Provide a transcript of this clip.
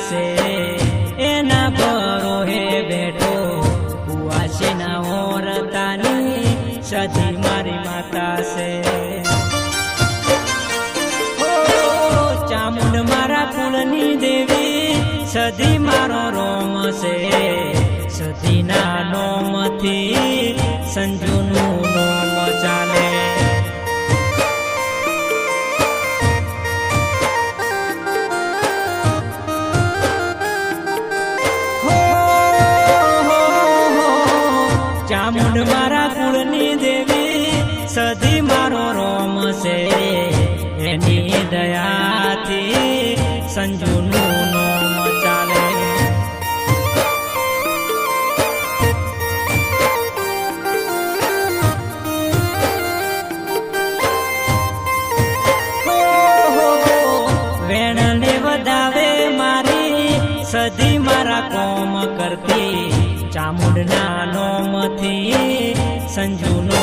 છે એના ભરોહે બેઠો કુવાસીના ઓરતાની સધી મારી માતા છે ચામુંડ મારા કુળની દેવી સધી મારો રોમ છે સધીના નોમથી સંજુનું નોમ ચાલે ચામુંડ મારા કુળની દેવી સધી મારો રોમ છે એની દયાથી સંજુનું નોમ ચાલે વેણને વધાવે મારી સધી મારા કોમ કરતી ચામુંડના નોમથી સંજુનો